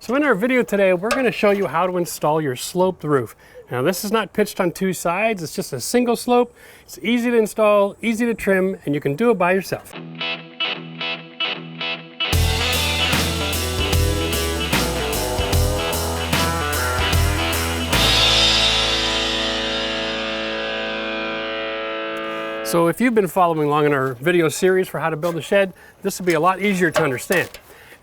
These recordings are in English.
So in our video today, we're going to show you how to install your sloped roof. Now this is not pitched on two sides, it's just a single slope. It's easy to install, easy to trim, and you can do it by yourself. So if you've been following along in our video series for how to build a shed, this will be a lot easier to understand.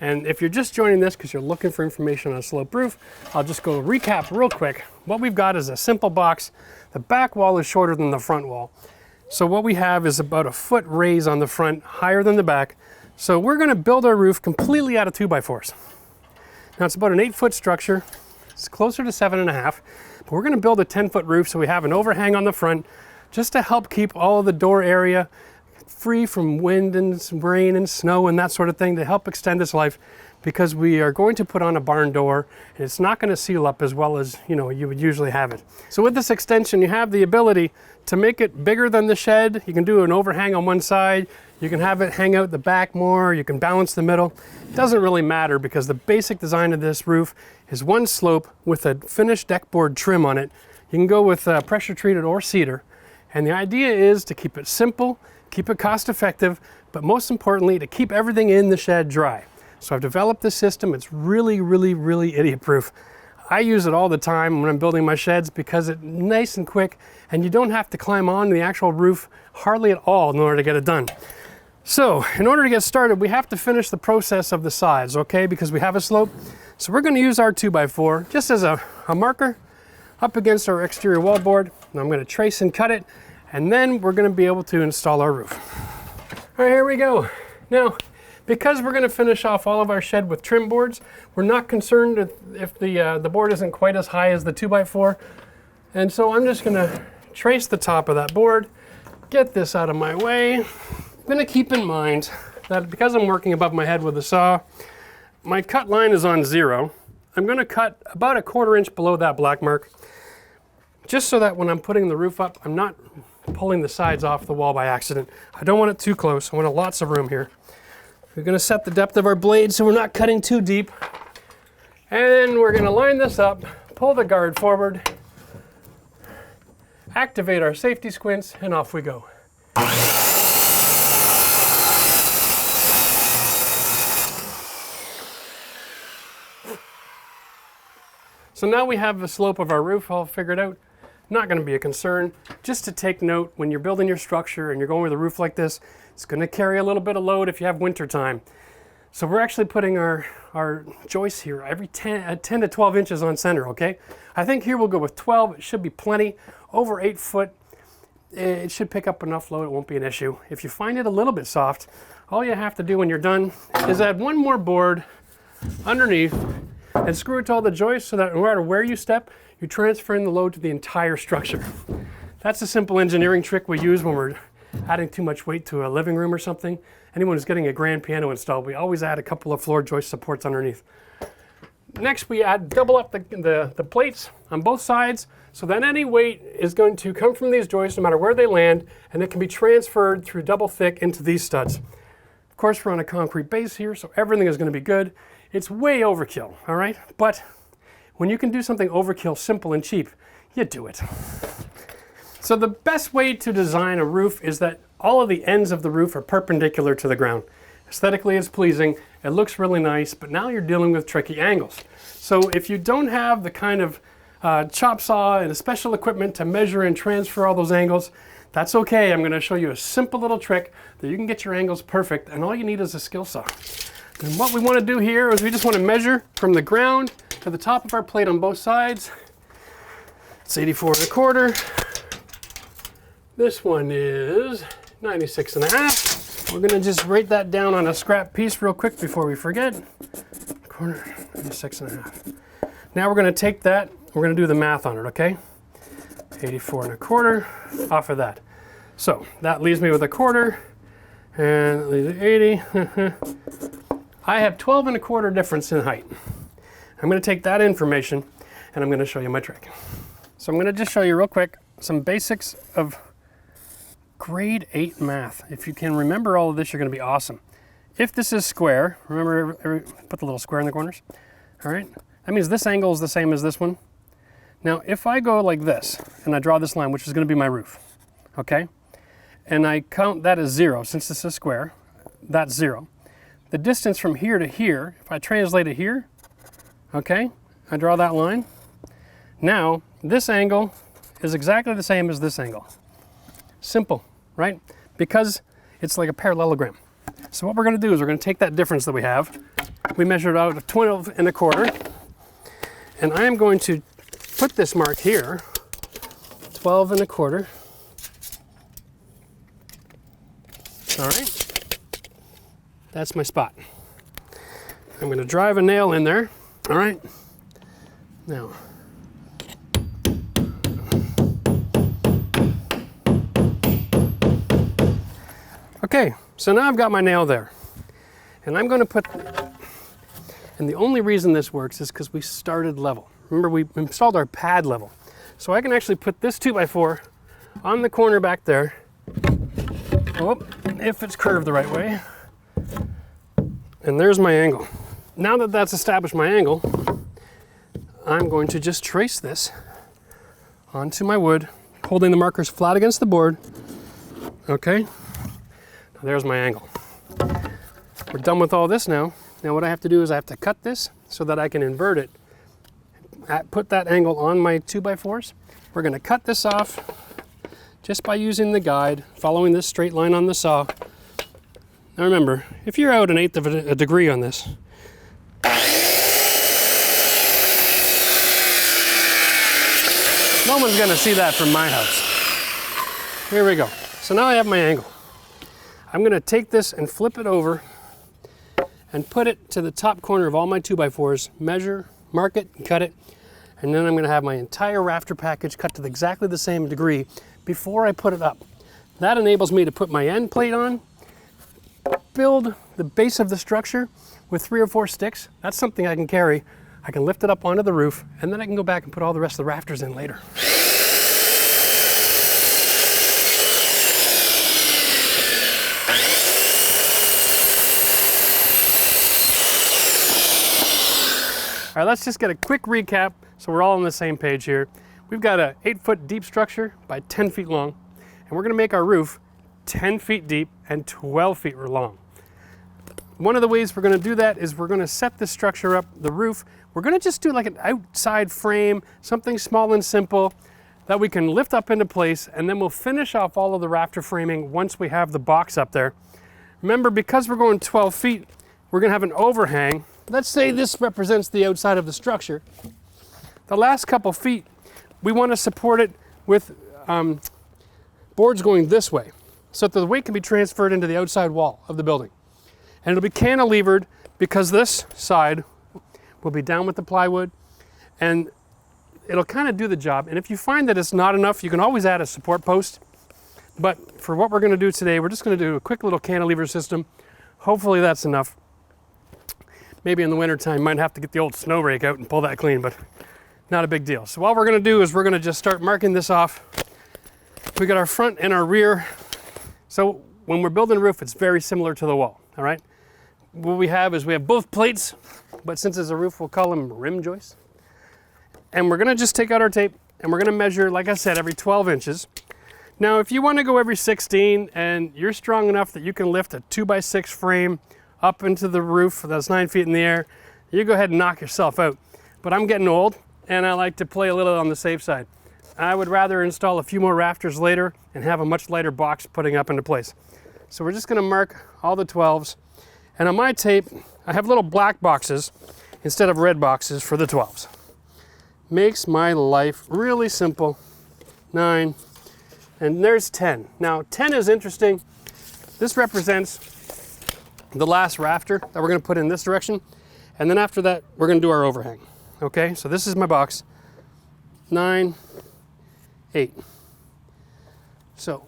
And if you're just joining this because you're looking for information on a sloped roof, I'll just go recap real quick. What we've got is a simple box. The back wall is shorter than the front wall. So what we have is about a foot raise on the front, higher than the back. So we're going to build our roof completely out of 2x4s. Now it's about an 8-foot structure. It's closer to 7.5, but we're going to build a 10-foot roof so we have an overhang on the front just to help keep all of the door area free from wind and rain and snow and that sort of thing, to help extend its life, because we are going to put on a barn door and it's not going to seal up as well as you would usually have it. So with this extension, you have the ability to make it bigger than the shed. You can do an overhang on one side, you can have it hang out the back more, you can balance the middle. It doesn't really matter because the basic design of this roof is one slope with a finished deck board trim on it. You can go with pressure treated or cedar, and the idea is to keep it simple, keep it cost effective, but most importantly, to keep everything in the shed dry. So I've developed this system. It's really, really, really idiot proof. I use it all the time when I'm building my sheds because it's nice and quick, and you don't have to climb on the actual roof hardly at all in order to get it done. So in order to get started, we have to finish the process of the sides, okay? Because we have a slope. So we're gonna use our 2x4 just as a marker up against our exterior wall board. And I'm gonna trace and cut it, and then we're going to be able to install our roof. All right, here we go. Now, because we're going to finish off all of our shed with trim boards, we're not concerned if the board isn't quite as high as the 2x4. And so I'm just going to trace the top of that board, get this out of my way. I'm going to keep in mind that because I'm working above my head with a saw, my cut line is on 0. I'm going to cut about a 1/4 inch below that black mark, just so that when I'm putting the roof up, I'm not pulling the sides off the wall by accident. I don't want it too close. I want lots of room here. We're going to set the depth of our blade so we're not cutting too deep. And we're going to line this up, pull the guard forward, activate our safety squints, and off we go. So now we have the slope of our roof all figured out. Not going to be a concern. Just to take note, when you're building your structure and you're going with a roof like this, it's going to carry a little bit of load if you have winter time. So we're actually putting our joists here every 10 to 12 inches on center, okay? I think here we'll go with 12. It should be plenty. Over 8 foot, it should pick up enough load. It won't be an issue. If you find it a little bit soft, all you have to do when you're done is add one more board underneath and screw it to all the joists so that no matter where you step, you're transferring the load to the entire structure. That's a simple engineering trick we use when we're adding too much weight to a living room or something. Anyone who's getting a grand piano installed, we always add a couple of floor joist supports underneath. Next, we double up the plates on both sides so that any weight is going to come from these joists no matter where they land, and it can be transferred through double thick into these studs. Of course, we're on a concrete base here, so everything is going to be good. It's way overkill, all right? But when you can do something overkill, simple and cheap, you do it. So the best way to design a roof is that all of the ends of the roof are perpendicular to the ground. Aesthetically, it's pleasing, it looks really nice, but now you're dealing with tricky angles. So if you don't have the kind of chop saw and special equipment to measure and transfer all those angles, that's okay. I'm going to show you a simple little trick that you can get your angles perfect, and all you need is a skill saw. And what we want to do here is we just want to measure from the ground to the top of our plate on both sides. It's 84 1/4. This one is 96 1/2. We're going to just write that down on a scrap piece real quick before we forget. 1/4, 96 1/2. Now we're going to take that, we're going to do the math on it, okay? 84 1/4 off of that. So that leaves me with 1/4, and that leaves 80. I have 12 1/4 difference in height. I'm going to take that information and I'm going to show you my trick. So I'm going to just show you real quick some basics of grade 8 math. If you can remember all of this, you're going to be awesome. If this is square, remember, put the little square in the corners. All right, that means this angle is the same as this one. Now, if I go like this, and I draw this line, which is gonna be my roof, okay? And I count that as 0, since this is a square, that's 0. The distance from here to here, if I translate it here, okay, I draw that line. Now, this angle is exactly the same as this angle. Simple, right? Because it's like a parallelogram. So what we're gonna do is we're gonna take that difference that we have. We measured out 12.25, and I am going to put this mark here, 12.25. All right, that's my spot. I'm gonna drive a nail in there, all right? Now, okay, so now I've got my nail there. And I'm gonna put, and the only reason this works is because we started level. Remember, we installed our pad level. So I can actually put this 2x4 on the corner back there. Oh, if it's curved the right way. And there's my angle. Now that that's established my angle, I'm going to just trace this onto my wood, holding the markers flat against the board. Okay, now there's my angle. We're done with all this now. Now what I have to do is I have to cut this so that I can invert it. Put that angle on my 2x4s. We're gonna cut this off just by using the guide, following this straight line on the saw. Now remember, if you're out 1/8 of a degree on this, no one's gonna see that from my house. Here we go. So now I have my angle. I'm gonna take this and flip it over and put it to the top corner of all my 2x4s, measure, mark it, and cut it, and then I'm gonna have my entire rafter package cut to exactly the same degree before I put it up. That enables me to put my end plate on, build the base of the structure with 3 or 4 sticks. That's something I can carry. I can lift it up onto the roof, and then I can go back and put all the rest of the rafters in later. All right, let's just get a quick recap so we're all on the same page here. We've got a 8-foot deep structure by 10 feet long, and we're gonna make our roof 10 feet deep and 12 feet long. One of the ways we're gonna do that is we're gonna set the structure up, the roof. We're gonna just do like an outside frame, something small and simple that we can lift up into place, and then we'll finish off all of the rafter framing once we have the box up there. Remember, because we're going 12 feet, we're gonna have an overhang. Let's say this represents the outside of the structure. The last couple feet, we want to support it with boards going this way so that the weight can be transferred into the outside wall of the building. And it'll be cantilevered because this side will be down with the plywood, and it'll kind of do the job. And if you find that it's not enough, you can always add a support post. But for what we're going to do today, we're just going to do a quick little cantilever system. Hopefully that's enough. Maybe in the wintertime, might have to get the old snow rake out and pull that clean, but not a big deal. So what we're gonna do is we're gonna just start marking this off. We got our front and our rear. So when we're building a roof, it's very similar to the wall, all right? What we have is we have both plates, but since it's a roof, we'll call them rim joists. And we're gonna just take out our tape and we're gonna measure, like I said, every 12 inches. Now, if you wanna go every 16 and you're strong enough that you can lift a 2x6 frame up into the roof that's 9 feet in the air, you go ahead and knock yourself out. But I'm getting old and I like to play a little on the safe side. I would rather install a few more rafters later and have a much lighter box putting up into place. So we're just gonna mark all the 12s. And on my tape, I have little black boxes instead of red boxes for the 12s. Makes my life really simple. 9, and there's 10. Now 10 is interesting. This represents the last rafter that we're gonna put in this direction. And then after that, we're gonna do our overhang. Okay, so this is my box. 9, 8. So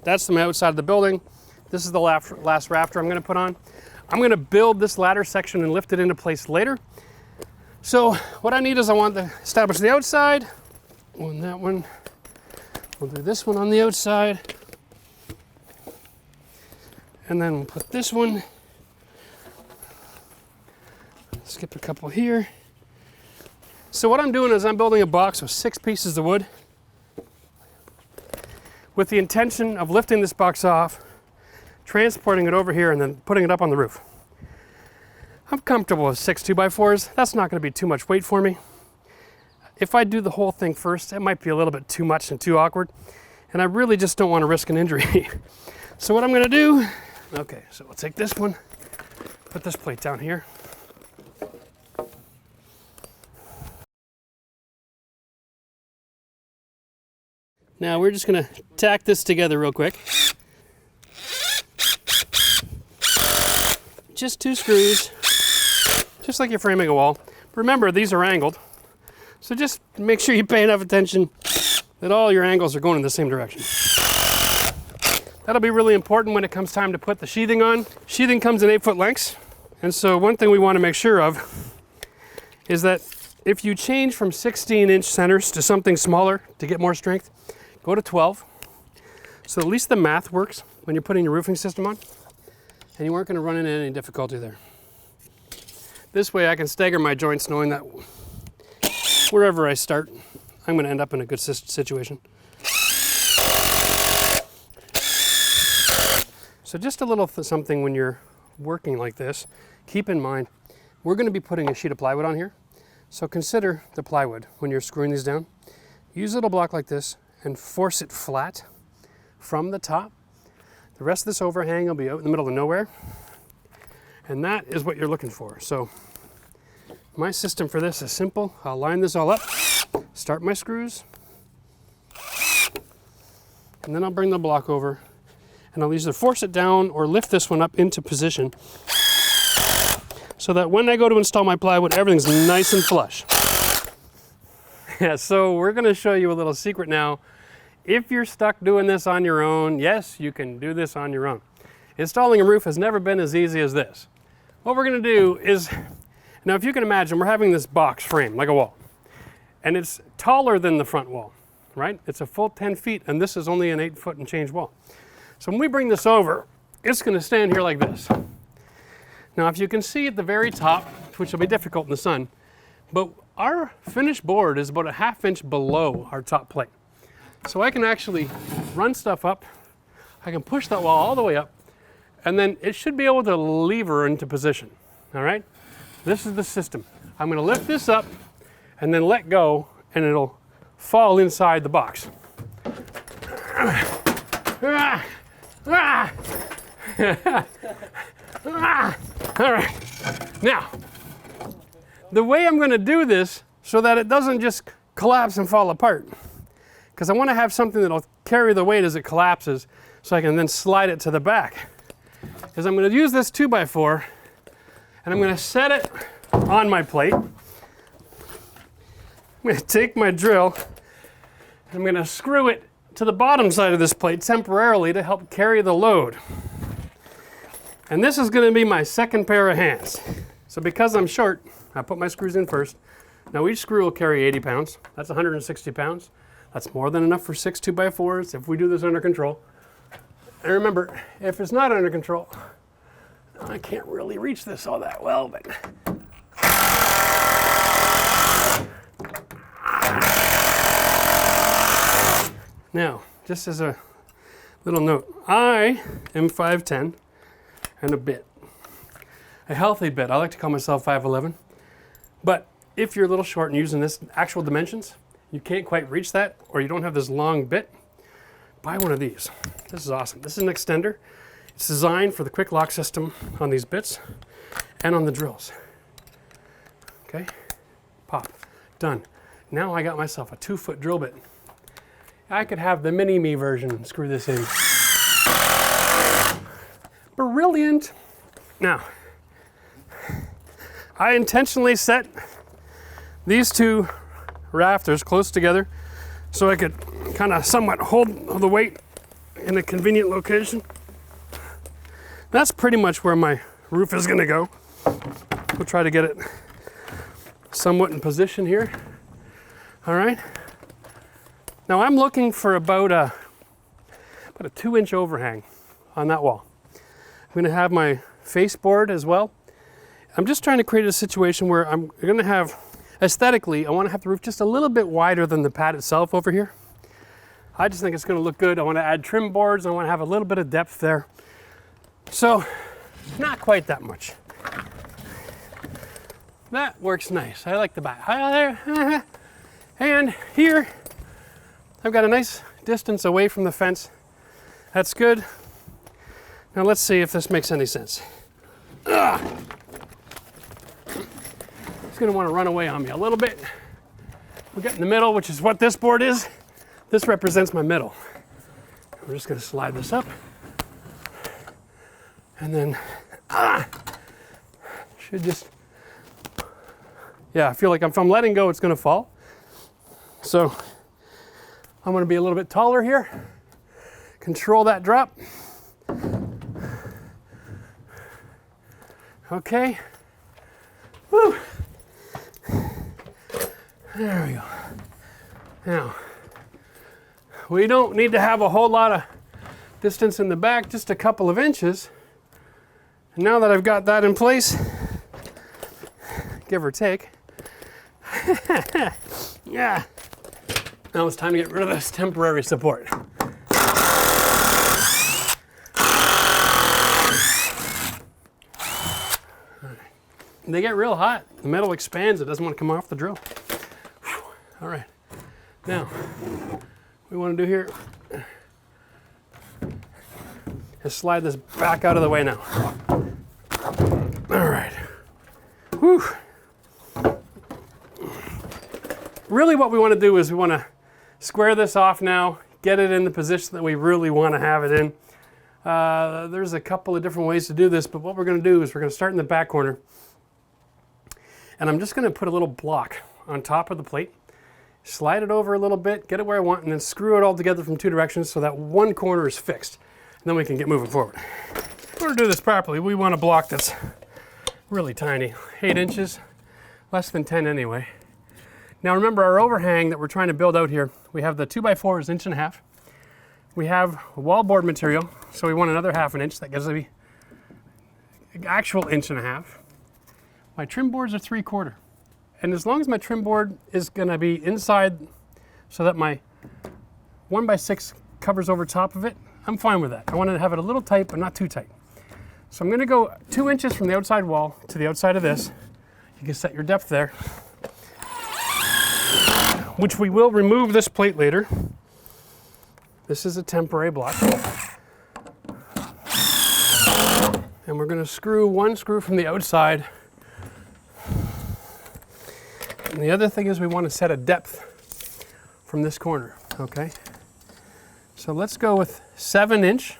that's the outside of the building. This is the last rafter I'm gonna put on. I'm gonna build this ladder section and lift it into place later. So what I need is I want to establish the outside. On that one, we'll do this one on the outside. And then we'll put this one Skip a couple here. So what I'm doing is I'm building a box with 6 pieces of wood with the intention of lifting this box off, transporting it over here, and then putting it up on the roof. I'm comfortable with 6 2x4s. That's not going to be too much weight for me. If I do the whole thing first, it might be a little bit too much and too awkward, and I really just don't want to risk an injury. So what I'm going to do, okay, so we'll take this one, put this plate down here. Now we're just going to tack this together real quick. Just 2 screws, just like you're framing a wall. Remember, these are angled, so just make sure you pay enough attention that all your angles are going in the same direction. That'll be really important when it comes time to put the sheathing on. Sheathing comes in 8-foot lengths, and so one thing we want to make sure of is that if you change from 16-inch centers to something smaller to get more strength, go to 12. So at least the math works when you're putting your roofing system on, and you aren't going to run into any difficulty there. This way I can stagger my joints knowing that wherever I start, I'm going to end up in a good situation. So just a little something when you're working like this, keep in mind, we're going to be putting a sheet of plywood on here. So consider the plywood when you're screwing these down. Use a little block like this and force it flat from the top. The rest of this overhang will be out in the middle of nowhere. And that is what you're looking for. So my system for this is simple. I'll line this all up, start my screws, and then I'll bring the block over, and I'll either force it down or lift this one up into position so that when I go to install my plywood, everything's nice and flush. Yeah, so we're going to show you a little secret now. If you're stuck doing this on your own, yes, you can do this on your own. Installing a roof has never been as easy as this. What we're going to do is, now if you can imagine, we're having this box frame like a wall, and it's taller than the front wall, right? It's a full 10 feet, and this is only an 8-foot and change wall. So when we bring this over, it's going to stand here like this. Now if you can see at the very top, which will be difficult in the sun, but our finished board is about a 1/2 inch below our top plate. So I can actually run stuff up, I can push that wall all the way up, and then it should be able to lever into position, all right? This is the system. I'm going to lift this up and then let go, and it'll fall inside the box. All right, now, the way I'm going to do this so that it doesn't just collapse and fall apart, because I want to have something that'll carry the weight as it collapses so I can then slide it to the back, is I'm going to use this 2x4 and I'm going to set it on my plate. I'm going to take my drill and I'm going to screw it to the bottom side of this plate temporarily to help carry the load. And this is going to be my second pair of hands. So because I'm short, I put my screws in first. Now each screw will carry 80 pounds. That's 160 pounds. That's more than enough for 6 2x4s if we do this under control. And remember, if it's not under control, I can't really reach this all that well, but now, just as a little note, I am 5'10" and a bit. A healthy bit. I like to call myself 5'11". But if you're a little short and using this actual dimensions, you can't quite reach that, or you don't have this long bit, buy one of these. This is awesome. This is an extender. It's designed for the quick lock system on these bits and on the drills. Okay, pop, done. Now I got myself a 2-foot drill bit. I could have the mini-me version, screw this in. Brilliant. Now, I intentionally set these 2 rafters close together so I could kind of somewhat hold the weight in a convenient location. That's pretty much where my roof is going to go. We'll try to get it somewhat in position here. All right. Now I'm looking for about a 2-inch overhang on that wall. I'm going to have my face board as well. I'm just trying to create a situation where I'm going to have, aesthetically, I want to have the roof just a little bit wider than the pad itself over here. I just think it's going to look good. I want to add trim boards. I want to have a little bit of depth there. So, not quite that much. That works nice. I like the back. There. And here, I've got a nice distance away from the fence. That's good. Now let's see if this makes any sense. Ugh. It's going to want to run away on me a little bit. We'll get in the middle, which is what this board is. This represents my middle. We're just going to slide this up. And then, should just, yeah, I feel like if I'm letting go, it's going to fall. So I'm going to be a little bit taller here. Control that drop. Okay. Woo. There we go. Now, we don't need to have a whole lot of distance in the back, just a couple of inches. And now that I've got that in place, give or take, yeah. Now it's time to get rid of this temporary support. They get real hot. The metal expands. It doesn't want to come off the drill. Whew. All right. Now, what we want to do here is slide this back out of the way now. All right. Whew. Really what we want to do is we want to square this off now, get it in the position that we really want to have it in. There's a couple of different ways to do this, but what we're going to do is we're going to start in the back corner. And I'm just going to put a little block on top of the plate, slide it over a little bit, get it where I want, and then screw it all together from two directions so that one corner is fixed. And then we can get moving forward. In order to do this properly, we want a block that's really tiny, 8 inches, less than 10 anyway. Now remember our overhang that we're trying to build out here, we have the 2x4 is 1.5 inches. We have wallboard material, so we want another 1/2 inch. That gives me an actual 1.5 inches. My trim boards are 3/4. And as long as my trim board is going to be inside so that my 1x6 covers over top of it, I'm fine with that. I want to have it a little tight, but not too tight. So I'm going to go 2 inches from the outside wall to the outside of this. You can set your depth there, which we will remove this plate later. This is a temporary block. And we're going to screw one screw from the outside. And the other thing is we want to set a depth from this corner, okay? So let's go with 7 inch.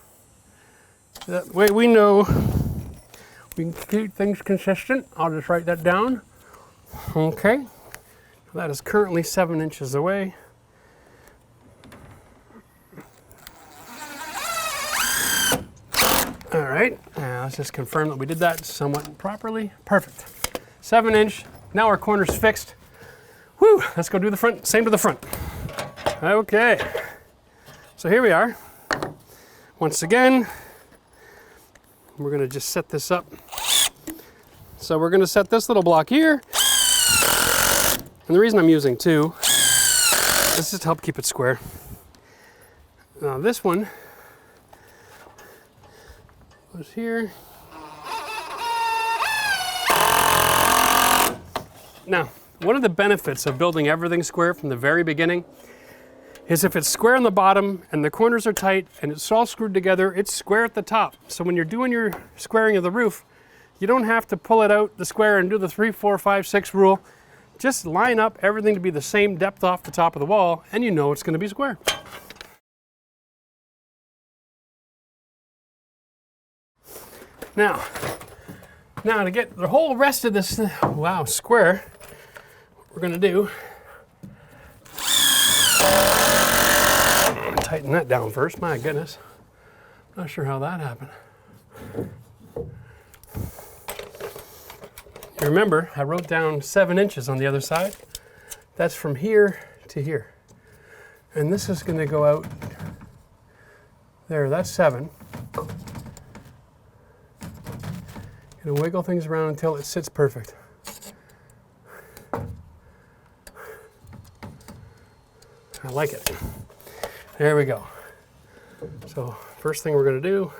That way we know we can keep things consistent. I'll just write that down. Okay. That is currently 7 inches away. All right, let's just confirm that we did that somewhat properly. Perfect. 7 inch. Now our corner's fixed. Whew, let's go do the front, same to the front. Okay, so here we are. Once again, we're gonna just set this up. So we're gonna set this little block here. And the reason I'm using two is just to help keep it square. Now this one goes here. Now, one of the benefits of building everything square from the very beginning is if it's square on the bottom and the corners are tight and it's all screwed together, it's square at the top. So when you're doing your squaring of the roof, you don't have to pull it out the square and do the 3, 4, 5, 6 rule. Just line up everything to be the same depth off the top of the wall and you know it's going to be square. Now to get the whole rest of this, wow, square, what we're going to do, tighten that down first, my goodness. Not sure how that happened. You remember, I wrote down 7 inches on the other side. That's from here to here. And this is going to go out there, that's 7. Gonna wiggle things around until it sits perfect. I like it. There we go. So first thing we're gonna do,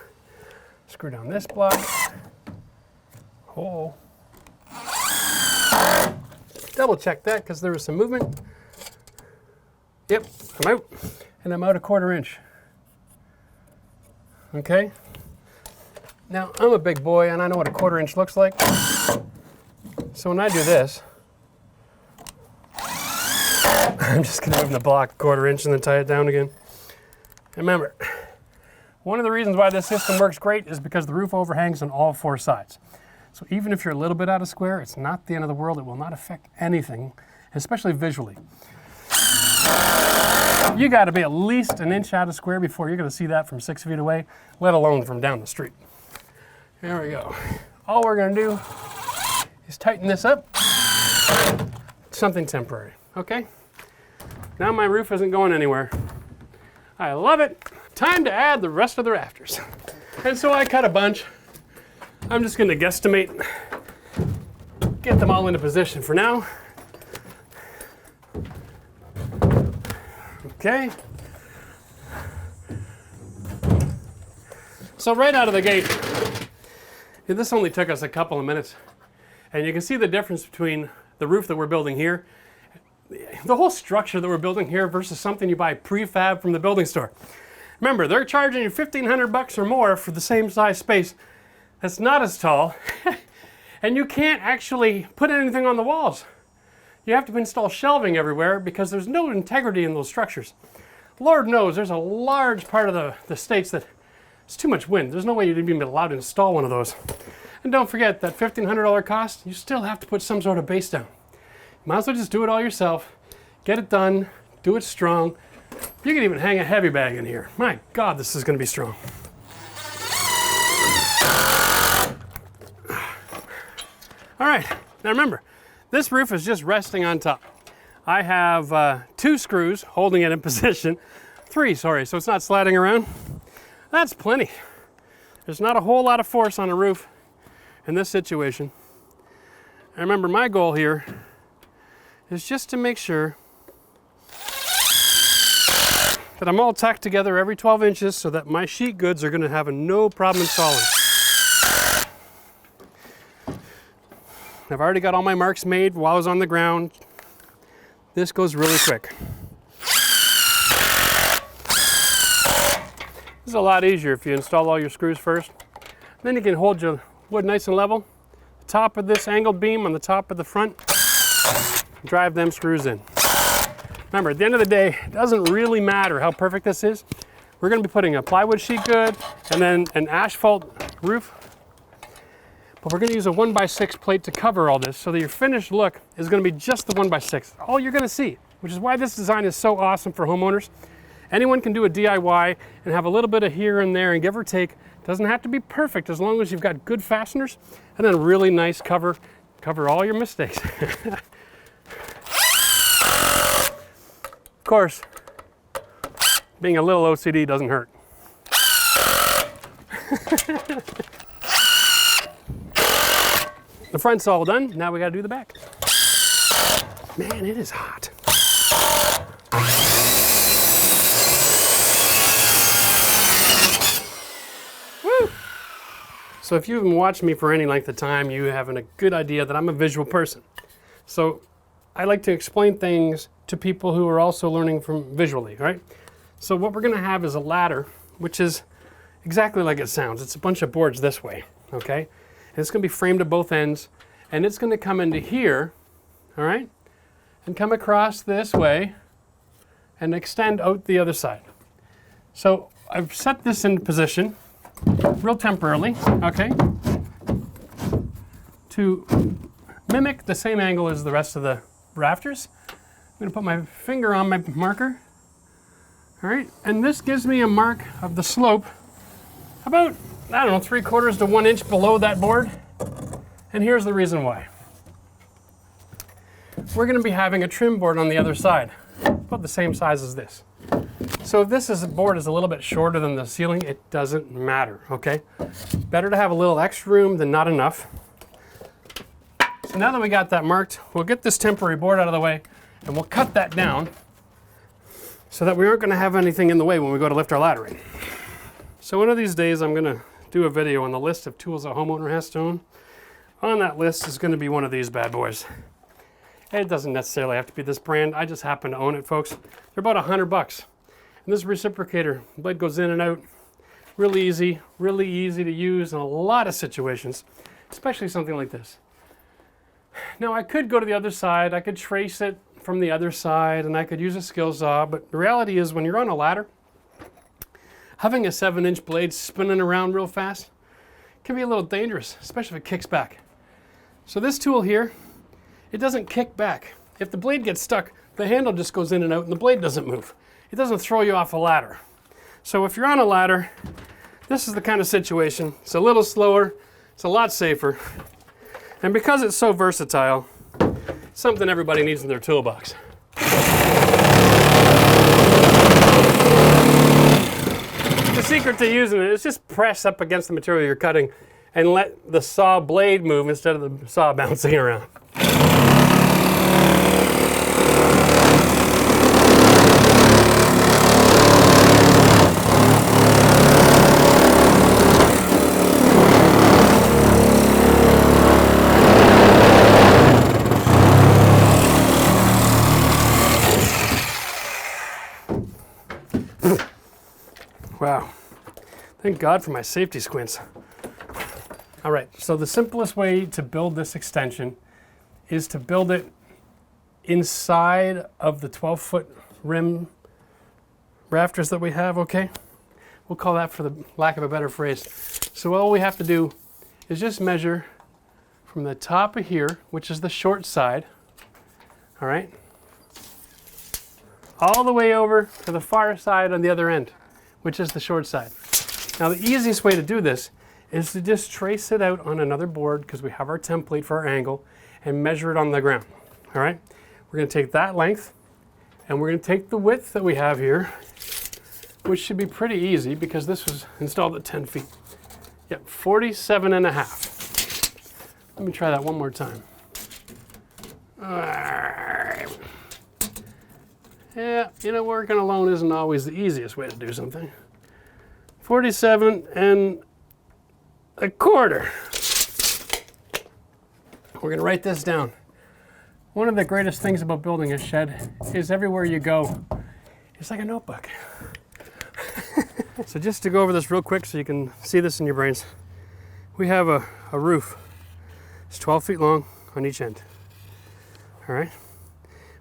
screw down this block. Hole. Double check that because there was some movement. Yep, I'm out. And I'm out 1/4 inch. Okay. Now I'm a big boy and I know what 1/4 inch looks like. So when I do this, I'm just gonna move the block 1/4 inch and then tie it down again. And remember, one of the reasons why this system works great is because the roof overhangs on all 4 sides. So even if you're a little bit out of square, it's not the end of the world. It will not affect anything, especially visually. You got to be at least 1 inch out of square before you're going to see that from 6 feet away, let alone from down the street. There we go. All we're going to do is tighten this up. Something temporary, okay? Now my roof isn't going anywhere. I love it. Time to add the rest of the rafters. And so I cut a bunch. I'm just going to guesstimate, get them all into position for now. Okay. So right out of the gate, this only took us a couple of minutes, and you can see the difference between the roof that we're building here, the whole structure that we're building here versus something you buy prefab from the building store. Remember, they're charging you $1,500 or more for the same size space that's not as tall, and you can't actually put anything on the walls. You have to install shelving everywhere because there's no integrity in those structures. Lord knows there's a large part of the states that it's too much wind. There's no way you'd even be allowed to install one of those. And don't forget that $1,500 cost, you still have to put some sort of base down. Might as well just do it all yourself, get it done, do it strong. You can even hang a heavy bag in here. My God, this is going to be strong. All right, now remember, this roof is just resting on top. I have 2 screws holding it in position. 3, sorry, so it's not sliding around. That's plenty. There's not a whole lot of force on a roof in this situation. And remember, my goal here is just to make sure that I'm all tacked together every 12 inches so that my sheet goods are going to have no problem installing. I've already got all my marks made while I was on the ground. This goes really quick. This is a lot easier if you install all your screws first. Then you can hold your wood nice and level. The top of this angled beam on the top of the front, drive them screws in. Remember, at the end of the day, it doesn't really matter how perfect this is. We're going to be putting a plywood sheet good and then an asphalt roof. But we're going to use a 1x6 plate to cover all this so that your finished look is going to be just the 1x6. All you're going to see, which is why this design is so awesome for homeowners. Anyone can do a DIY and have a little bit of here and there and give or take. It doesn't have to be perfect as long as you've got good fasteners and then a really nice cover all your mistakes. Of course, being a little OCD doesn't hurt. The front's all done, now we gotta do the back. Man, it is hot. Woo! So if you've been watching me for any length of time, you have a good idea that I'm a visual person. So I like to explain things to people who are also learning from visually, right? So what we're gonna have is a ladder, which is exactly like it sounds. It's a bunch of boards this way, okay? And it's going to be framed at both ends, and it's going to come into here, all right, and come across this way and extend out the other side. So I've set this in position real temporarily, okay, to mimic the same angle as the rest of the rafters. I'm going to put my finger on my marker, all right, and this gives me a mark of the slope about, I don't know, 3/4 to 1 inch below that board. And here's the reason why. We're going to be having a trim board on the other side. about the same size as this. So if this board is a little bit shorter than the ceiling, it doesn't matter, okay? Better to have a little extra room than not enough. So now that we got that marked, we'll get this temporary board out of the way and we'll cut that down so that we aren't gonna have anything in the way when we go to lift our ladder in. So one of these days I'm gonna do a video on the list of tools a homeowner has to own. On that list is gonna be one of these bad boys. It doesn't necessarily have to be this brand, I just happen to own it, folks. They're about $100. And this reciprocator, the blade goes in and out, really easy to use in a lot of situations, especially something like this. Now I could go to the other side, I could trace it from the other side, and I could use a skill saw, but the reality is when you're on a ladder, having a 7-inch blade spinning around real fast can be a little dangerous, especially if it kicks back. So this tool here, it doesn't kick back. If the blade gets stuck, the handle just goes in and out and the blade doesn't move. It doesn't throw you off a ladder. So if you're on a ladder, this is the kind of situation. It's a little slower, it's a lot safer. And because it's so versatile, it's something everybody needs in their toolbox. The secret to using it is just press up against the material you're cutting and let the saw blade move instead of the saw bouncing around. Wow, thank God for my safety squints. All right, so the simplest way to build this extension is to build it inside of the 12-foot rim rafters that we have, okay? We'll call that, for the lack of a better phrase. So all we have to do is just measure from the top of here, which is the short side, all right, all the way over to the far side on the other end, which is the short side. Now the easiest way to do this is to just trace it out on another board, because we have our template for our angle, and measure it on the ground, all right? We're gonna take that length, and we're gonna take the width that we have here, which should be pretty easy because this was installed at 10 feet. Yeah, 47.5. Let me try that one more time. All right. Yeah, you know, working alone isn't always the easiest way to do something. 47.25. We're gonna write this down. One of the greatest things about building a shed is everywhere you go, it's like a notebook. So just to go over this real quick so you can see this in your brains, we have a roof. It's 12 feet long on each end, all right?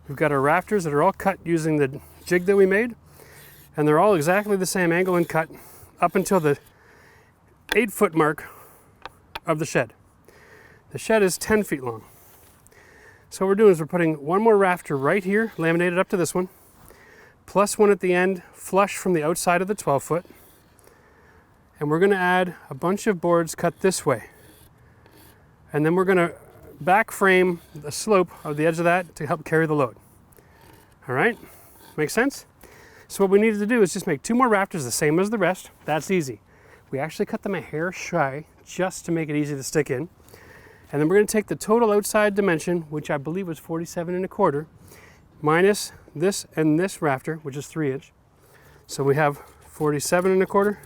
We've got our rafters that are all cut using the jig that we made, and they're all exactly the same angle and cut up until the 8-foot mark of the shed. The shed is 10 feet long. So what we're doing is we're putting one more rafter right here, laminated up to this one, plus one at the end, flush from the outside of the 12-foot, and we're gonna add a bunch of boards cut this way. And then we're gonna back frame the slope of the edge of that to help carry the load. All right, make sense? So what we needed to do is just make 2 more rafters the same as the rest. That's easy. We actually cut them a hair shy just to make it easy to stick in. And then we're gonna take the total outside dimension, which I believe was 47.25, minus this and this rafter, which is 3-inch. So we have 47.25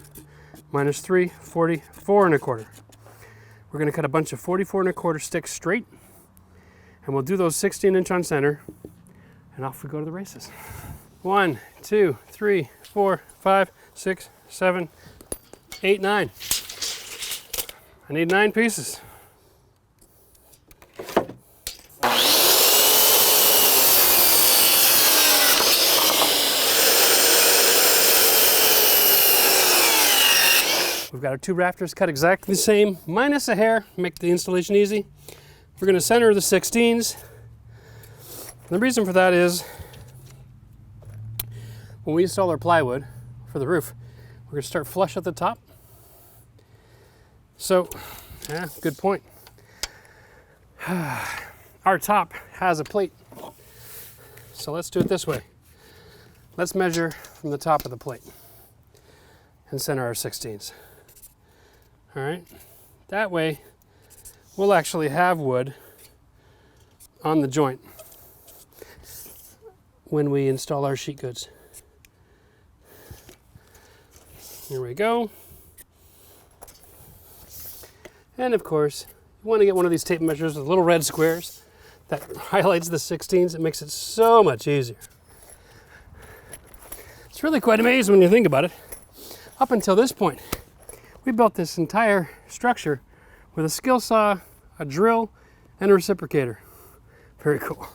minus 3, 44.25. We're gonna cut a bunch of 44.25 sticks straight, and we'll do those 16-inch on center, and off we go to the races. 1, 2, 3, 4, 5, 6, 7, 8, 9. I need 9 pieces. We've got our 2 rafters cut exactly the same, minus a hair, make the installation easy. We're gonna center the 16s. The reason for that is when we install our plywood for the roof, we're gonna start flush at the top. So, yeah, good point. Our top has a plate. So let's do it this way. let's measure from the top of the plate and center our 16s. All right, that way we'll actually have wood on the joint when we install our sheet goods. Here we go. And of course, you want to get one of these tape measures with little red squares that highlights the 16s. It makes it so much easier. It's really quite amazing when you think about it. Up until this point, we built this entire structure with a skill saw, a drill, and a reciprocator. Very cool.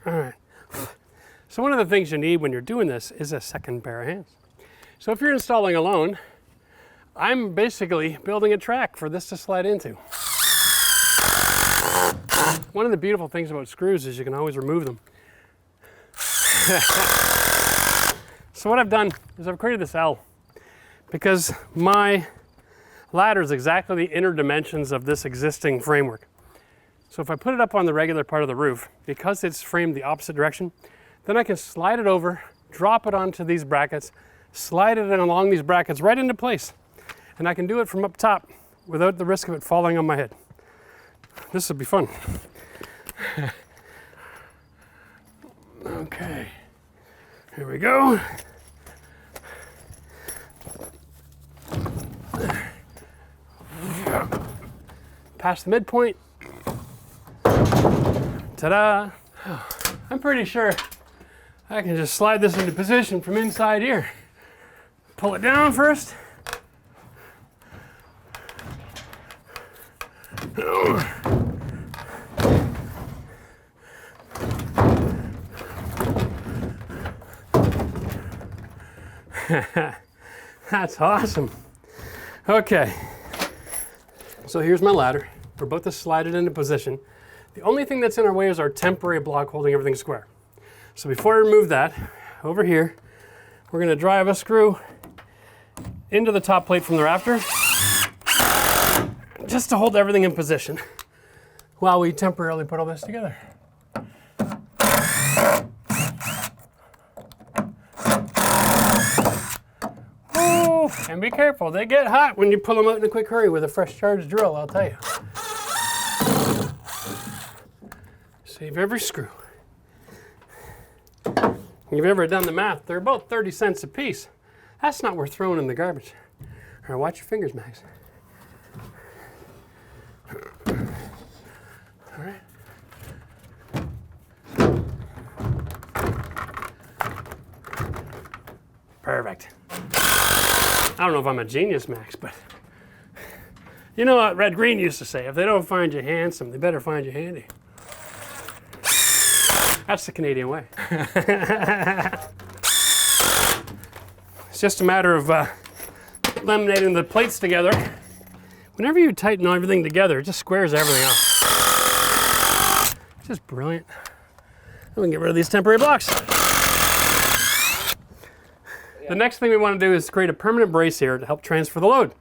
All right. So one of the things you need when you're doing this is a second pair of hands. So if you're installing alone, I'm basically building a track for this to slide into. One of the beautiful things about screws is you can always remove them. So what I've done is I've created this L because my ladder is exactly the inner dimensions of this existing framework. So if I put it up on the regular part of the roof, because it's framed the opposite direction, then I can slide it over, drop it onto these brackets, slide it in along these brackets right into place. And I can do it from up top without the risk of it falling on my head. This would be fun. Okay, here we go. Past the midpoint. Ta-da! I'm pretty sure I can just slide this into position from inside here. Pull it down first. That's awesome. Okay, so here's my ladder. We're about to slide it into position. The only thing that's in our way is our temporary block holding everything square. So before I remove that, over here, we're going to drive a screw into the top plate from the rafter just to hold everything in position while we temporarily put all this together. Oh, and be careful, they get hot when you pull them out in a quick hurry with a fresh charged drill, I'll tell you. Save every screw. If you've ever done the math, they're about 30 cents a piece. That's not worth throwing in the garbage. All right, watch your fingers, Max. All right. Perfect. I don't know if I'm a genius, Max, but you know what Red Green used to say, if they don't find you handsome, they better find you handy. That's the Canadian way. It's just a matter of laminating the plates together. Whenever you tighten everything together, it just squares everything up. It's just brilliant. We can get rid of these temporary blocks. The next thing we want to do is create a permanent brace here to help transfer the load.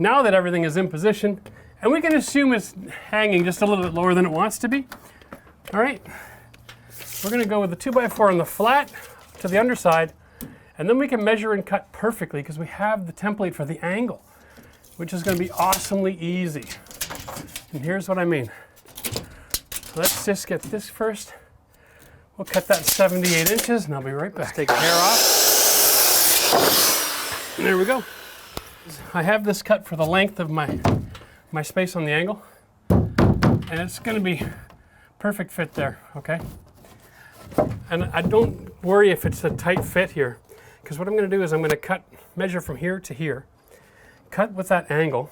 Now that everything is in position, and we can assume it's hanging just a little bit lower than it wants to be. All right. We're going to go with the 2x4 on the flat to the underside, and then we can measure and cut perfectly because we have the template for the angle, which is going to be awesomely easy. And here's what I mean. Let's just get this first. We'll cut that 78 inches, and I'll be right back. Let's take the hair off. And there we go. I have this cut for the length of my space on the angle, and it's going to be perfect fit there, okay? And I don't worry if it's a tight fit here, because what I'm going to do is I'm going to measure from here to here, cut with that angle,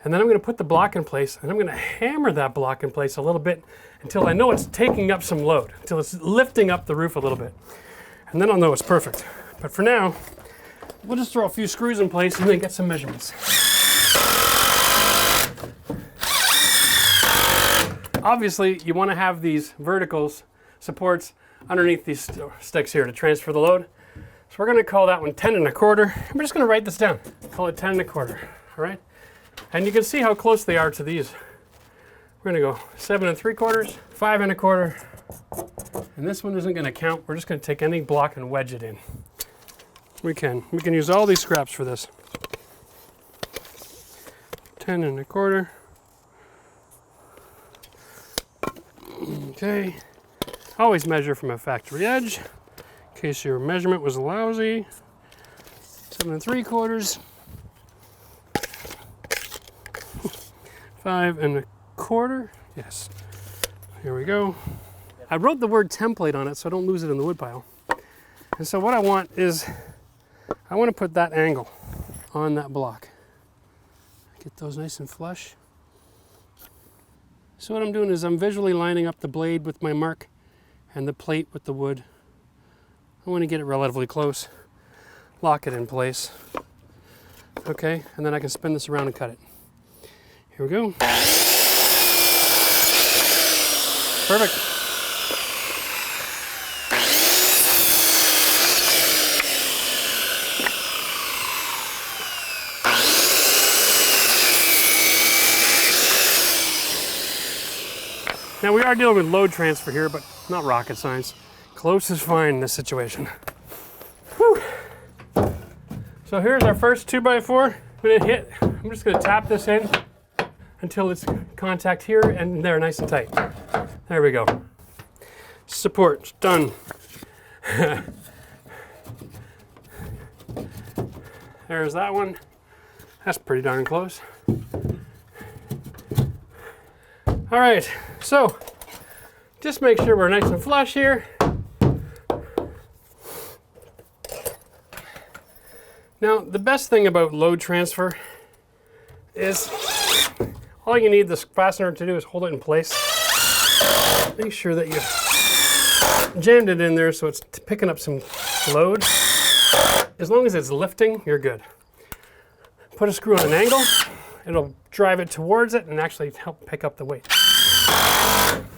and then I'm going to put the block in place, and I'm going to hammer that block in place a little bit until I know it's taking up some load, until it's lifting up the roof a little bit. And then I'll know it's perfect. But for now, we'll just throw a few screws in place and then get some measurements. Obviously, you want to have these verticals supports underneath these sticks here to transfer the load. So we're gonna call that one 10 1/4. We're just gonna write this down. Call it 10 1/4, all right? And you can see how close they are to these. We're gonna go 7 3/4, 5 1/4, and this one isn't gonna count. We're just gonna take any block and wedge it in. We can use all these scraps for this. 10 1/4. Okay. Always measure from a factory edge, in case your measurement was lousy. 7 3/4. 5 1/4. Yes. Here we go. I wrote the word template on it so I don't lose it in the wood pile. And so what I want is, I want to put that angle on that block. Get those nice and flush. So what I'm doing is I'm visually lining up the blade with my mark and the plate with the wood. I want to get it relatively close. Lock it in place. Okay, and then I can spin this around and cut it. Here we go. Perfect. Now we are dealing with load transfer here, but not rocket science. Close is fine in this situation. Whew. So here's our first 2x4. When it hit, I'm just gonna tap this in until it's contact here and there, nice and tight. There we go. Support, done. There's that one. That's pretty darn close. All right, so just make sure we're nice and flush here. Now, the best thing about load transfer is all you need this fastener to do is hold it in place. Make sure that you jammed it in there so it's picking up some load. As long as it's lifting, you're good. Put a screw on an angle, it'll drive it towards it and actually help pick up the weight.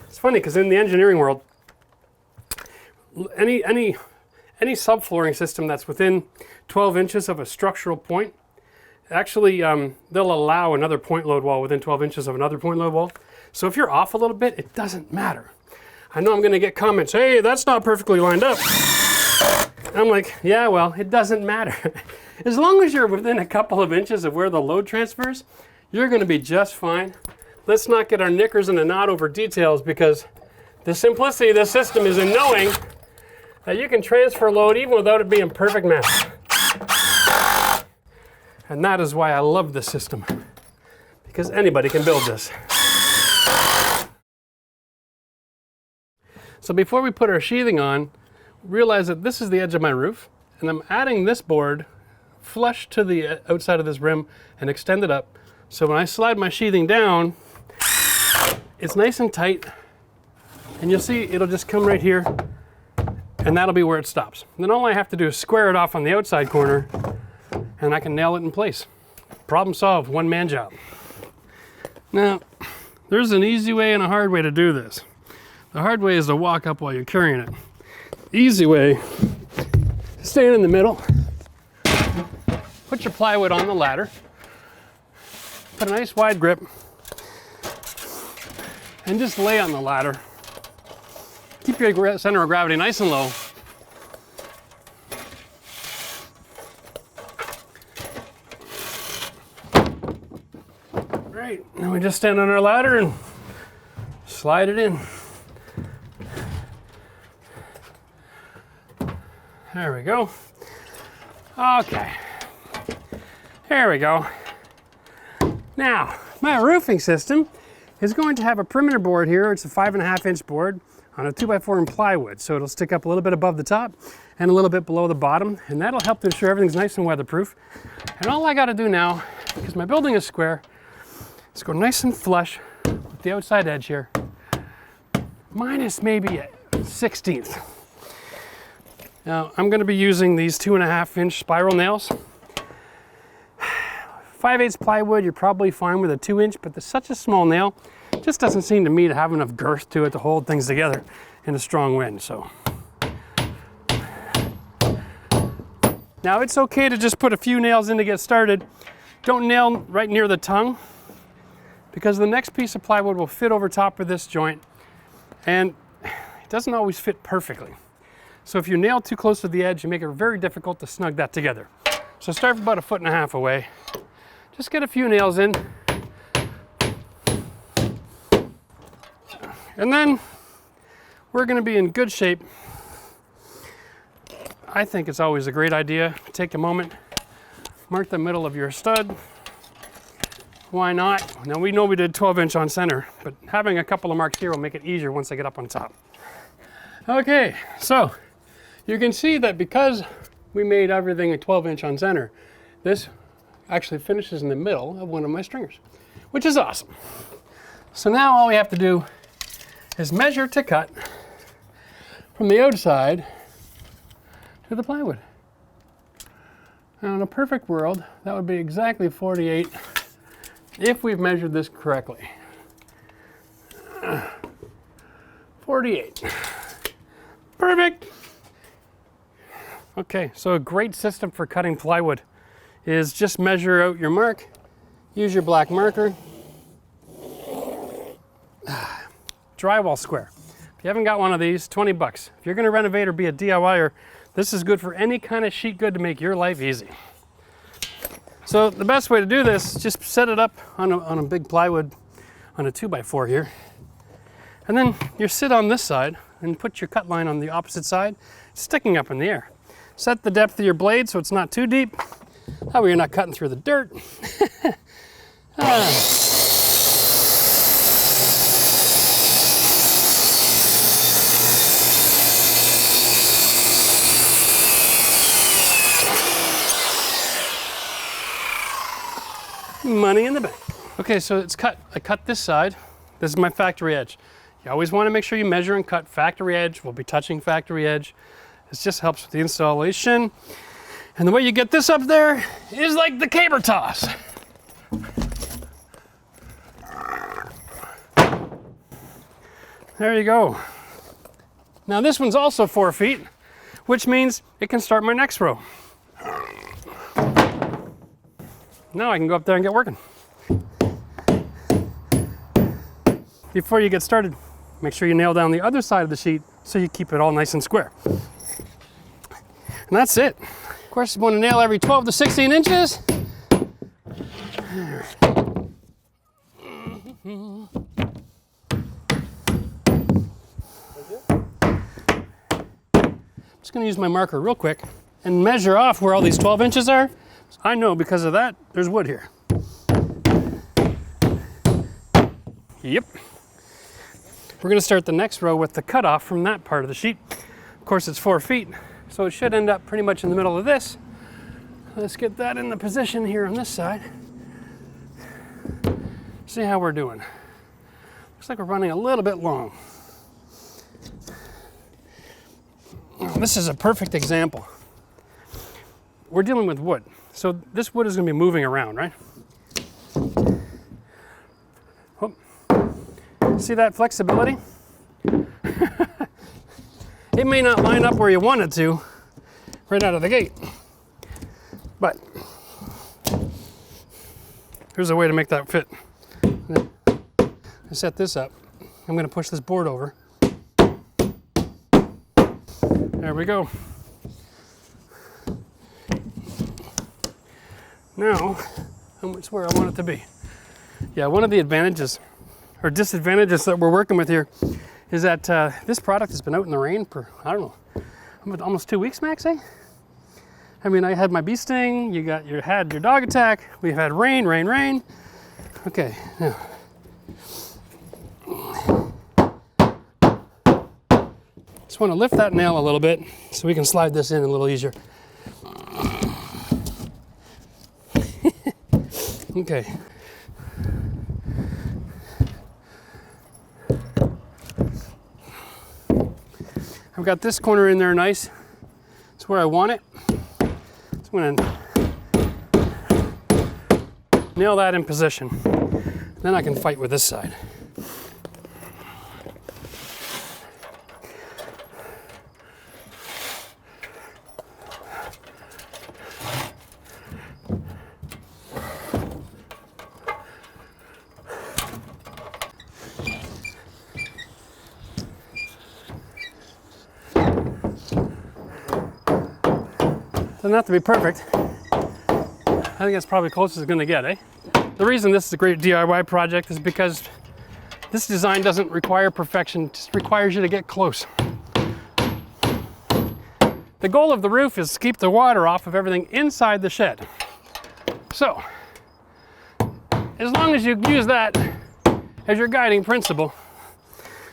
It's funny because in the engineering world, any subflooring system that's within 12 inches of a structural point, actually they'll allow another point load wall within 12 inches of another point load wall. So if you're off a little bit, it doesn't matter. I know I'm going to get comments, hey, that's not perfectly lined up. I'm like, yeah, well, it doesn't matter. As long as you're within a couple of inches of where the load transfers, you're going to be just fine. Let's not get our knickers in a knot over details, because the simplicity of this system is in knowing that you can transfer load even without it being perfect match. And that is why I love this system, because anybody can build this. So before we put our sheathing on, realize that this is the edge of my roof, and I'm adding this board flush to the outside of this rim and extend it up. So when I slide my sheathing down, it's nice and tight, and you'll see it'll just come right here, and that'll be where it stops. And then all I have to do is square it off on the outside corner, and I can nail it in place. Problem solved, one-man job. Now, there's an easy way and a hard way to do this. The hard way is to walk up while you're carrying it. The easy way, stand in the middle, put your plywood on the ladder, put a nice wide grip, and just lay on the ladder. Keep your center of gravity nice and low. Right, now we just stand on our ladder and slide it in. There we go. Okay, there we go. Now, my roofing system is going to have a perimeter board here. It's a 5.5 inch board on a 2x4 in plywood. So it'll stick up a little bit above the top and a little bit below the bottom, and that'll help to ensure everything's nice and weatherproof. And all I gotta do now, because my building is square, is go nice and flush with the outside edge here, minus maybe a 1/16. Now, I'm gonna be using these 2.5 inch spiral nails. 5/8 plywood, you're probably fine with a 2 inch, but there's such a small nail, it just doesn't seem to me to have enough girth to it to hold things together in a strong wind. So Now it's okay to just put a few nails in to get started. Don't nail right near the tongue, because the next piece of plywood will fit over top of this joint, and it doesn't always fit perfectly. So if you nail too close to the edge, you make it very difficult to snug that together. So start about 1.5 feet away. Just get a few nails in. And then we're going to be in good shape. I think it's always a great idea to take a moment, mark the middle of your stud. Why not? Now we know we did 12" on center, but having a couple of marks here will make it easier once I get up on top. Okay, so you can see that because we made everything a 12" on center, this actually finishes in the middle of one of my stringers, which is awesome. So now all we have to do is measure to cut from the outside to the plywood. Now in a perfect world, that would be exactly 48 if we've measured this correctly. 48. Perfect. Okay, so a great system for cutting plywood is just measure out your mark, use your black marker. Drywall square. If you haven't got one of these, 20 bucks. If you're going to renovate or be a DIYer, this is good for any kind of sheet good to make your life easy. So the best way to do this is just set it up on a big plywood, on a 2x4 here. And then you sit on this side and put your cut line on the opposite side, sticking up in the air. Set the depth of your blade so it's not too deep. That way you're not cutting through the dirt. Money in the bank. Okay, so it's cut. I cut this side. This is my factory edge. You always want to make sure you measure and cut factory edge. We'll be touching factory edge. This just helps with the installation. And the way you get this up there is like the caber toss. There you go. Now this one's also 4 feet, which means it can start my next row. Now I can go up there and get working. Before you get started, make sure you nail down the other side of the sheet so you keep it all nice and square. And that's it. Of course, you want to nail every 12 to 16 inches. I'm just going to use my marker real quick and measure off where all these 12 inches are. I know because of that, there's wood here. Yep. We're going to start the next row with the cutoff from that part of the sheet. Of course, it's 4 feet, so it should end up pretty much in the middle of this. Let's get that in the position here on this side. See how we're doing. Looks like we're running a little bit long. This is a perfect example. We're dealing with wood. So this wood is going to be moving around, right? Oh. See that flexibility? It may not line up where you want it to right out of the gate, but here's a way to make that fit. I set this up. I'm going to push this board over. There we go. Now, it's where I want it to be. Yeah, one of the advantages or disadvantages that we're working with here is that this product has been out in the rain for, I don't know, almost 2 weeks, Max, eh? I mean, I had my bee sting, you had your dog attack, we've had rain. Okay, now. Just want to lift that nail a little bit so we can slide this in a little easier. Okay. I've got this corner in there nice. It's where I want it. So I'm going to nail that in position. Then I can fight with this side. Doesn't have to be perfect. I think that's probably close as it's gonna get, eh? The reason this is a great DIY project is because this design doesn't require perfection, it just requires you to get close. The goal of the roof is to keep the water off of everything inside the shed. So, as long as you use that as your guiding principle,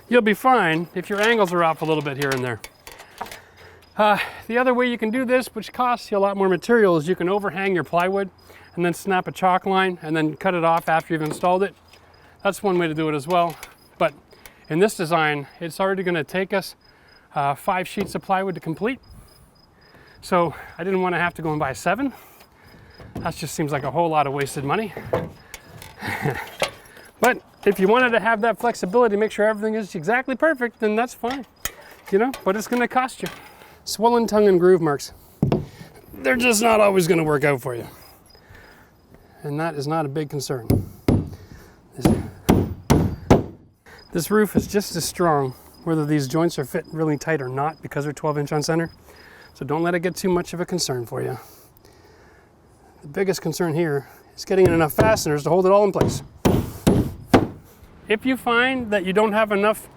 you'll be fine if your angles are off a little bit here and there. The other way you can do this, which costs you a lot more material, is you can overhang your plywood and then snap a chalk line and then cut it off after you've installed it. That's one way to do it as well. But in this design, it's already going to take us 5 sheets of plywood to complete. So I didn't want to have to go and buy 7. That just seems like a whole lot of wasted money. But if you wanted to have that flexibility, make sure everything is exactly perfect, then that's fine. You know, but it's going to cost you. Swollen tongue and groove marks. They're just not always going to work out for you. And that is not a big concern. This roof is just as strong whether these joints are fit really tight or not because they're 12-inch on center. So don't let it get too much of a concern for you. The biggest concern here is getting in enough fasteners to hold it all in place. If you find that you don't have enough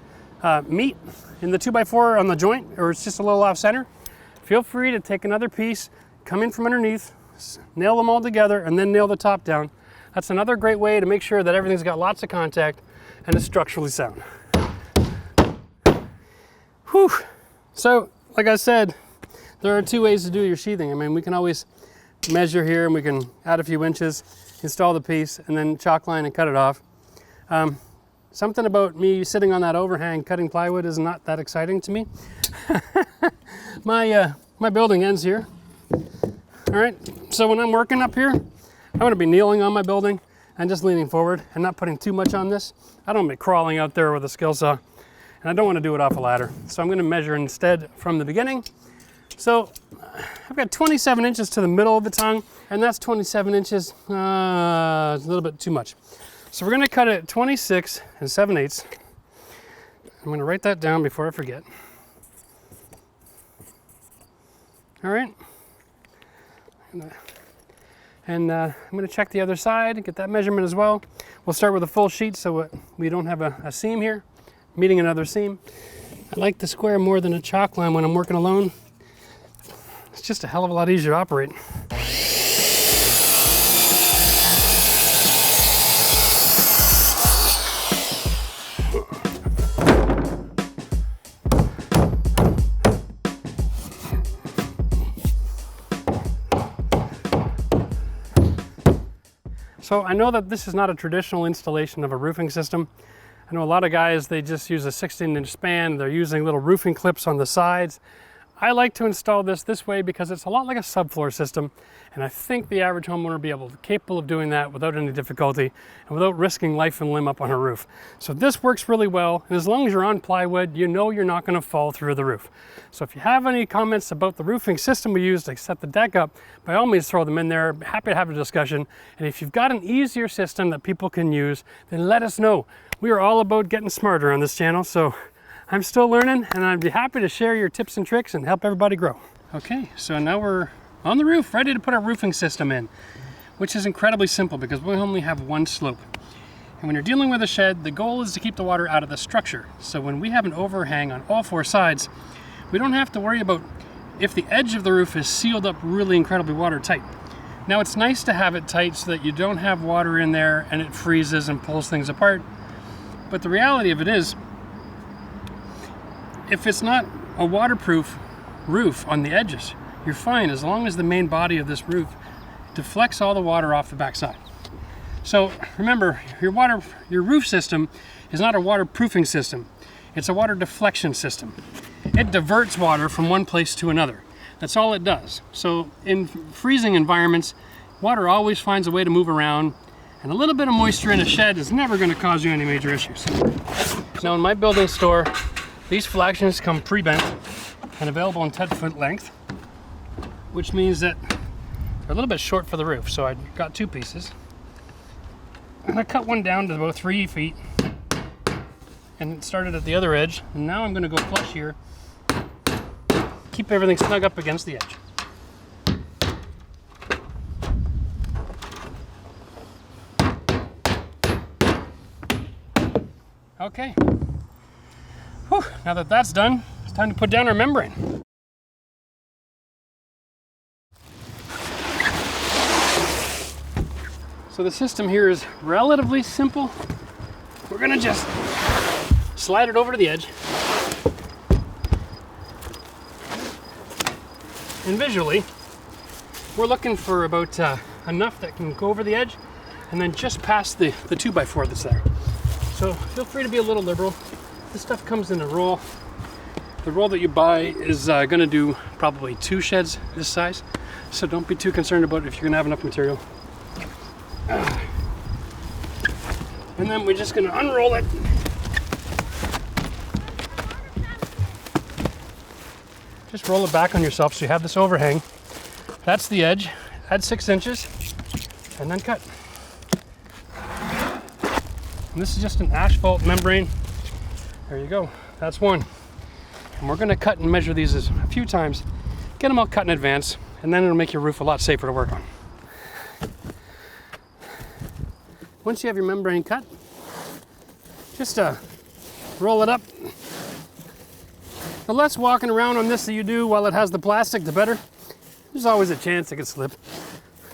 meat in the 2x4 on the joint, or it's just a little off center, feel free to take another piece, come in from underneath, nail them all together, and then nail the top down. That's another great way to make sure that everything's got lots of contact and is structurally sound. Whew. So, like I said, there are 2 ways to do your sheathing. I mean, we can always measure here and we can add a few inches, install the piece, and then chalk line and cut it off. Something about me sitting on that overhang cutting plywood is not that exciting to me. My building ends here. All right, so when I'm working up here, I'm gonna be kneeling on my building and just leaning forward and not putting too much on this. I don't want to be crawling out there with a skill saw, and I don't want to do it off a ladder. So I'm gonna measure instead from the beginning. So I've got 27 inches to the middle of the tongue, and that's 27 inches, a little bit too much. So we're gonna cut it 26 7/8. I'm gonna write that down before I forget. All right. And I'm gonna check the other side and get that measurement as well. We'll start with a full sheet so we don't have a seam here, meeting another seam. I like the square more than a chalk line when I'm working alone. It's just a hell of a lot easier to operate. So I know that this is not a traditional installation of a roofing system. I know a lot of guys, they just use a 16-inch span. They're using little roofing clips on the sides. I like to install this way because it's a lot like a subfloor system, and I think the average homeowner will be capable of doing that without any difficulty and without risking life and limb up on a roof. So this works really well, and as long as you're on plywood, you know you're not going to fall through the roof. So if you have any comments about the roofing system we use to set the deck up, by all means throw them in there. Happy to have a discussion. And if you've got an easier system that people can use, then let us know. We are all about getting smarter on this channel, so I'm still learning, and I'd be happy to share your tips and tricks and help everybody grow. Okay, so now we're on the roof, ready to put our roofing system in, which is incredibly simple because we only have one slope. And when you're dealing with a shed, the goal is to keep the water out of the structure. So when we have an overhang on all 4 sides, we don't have to worry about if the edge of the roof is sealed up really incredibly watertight. Now it's nice to have it tight so that you don't have water in there and it freezes and pulls things apart. But the reality of it is, if it's not a waterproof roof on the edges, you're fine as long as the main body of this roof deflects all the water off the backside. So remember, your roof system is not a waterproofing system. It's a water deflection system. It diverts water from one place to another. That's all it does. So in freezing environments, water always finds a way to move around, and a little bit of moisture in a shed is never going to cause you any major issues. Now in my building store, these flagtions come pre-bent and available in 10-foot length, which means that they're a little bit short for the roof. So I got 2 pieces. And I cut one down to about 3 feet and it started at the other edge. And now I'm going to go flush here, keep everything snug up against the edge. Okay. Whew. Now that that's done, it's time to put down our membrane. So the system here is relatively simple. We're gonna just slide it over to the edge. And visually, we're looking for about enough that can go over the edge and then just past the 2x4 that's there. So feel free to be a little liberal. This stuff comes in a roll. The roll that you buy is gonna do probably 2 sheds this size. So don't be too concerned about if you're gonna have enough material. And then we're just gonna unroll it. Just roll it back on yourself so you have this overhang. That's the edge. Add 6 inches and then cut. And this is just an asphalt membrane. There you go. That's one. And we're gonna cut and measure these a few times. Get them all cut in advance, and then it'll make your roof a lot safer to work on. Once you have your membrane cut, just roll it up. The less walking around on this that you do while it has the plastic, the better. There's always a chance it could slip.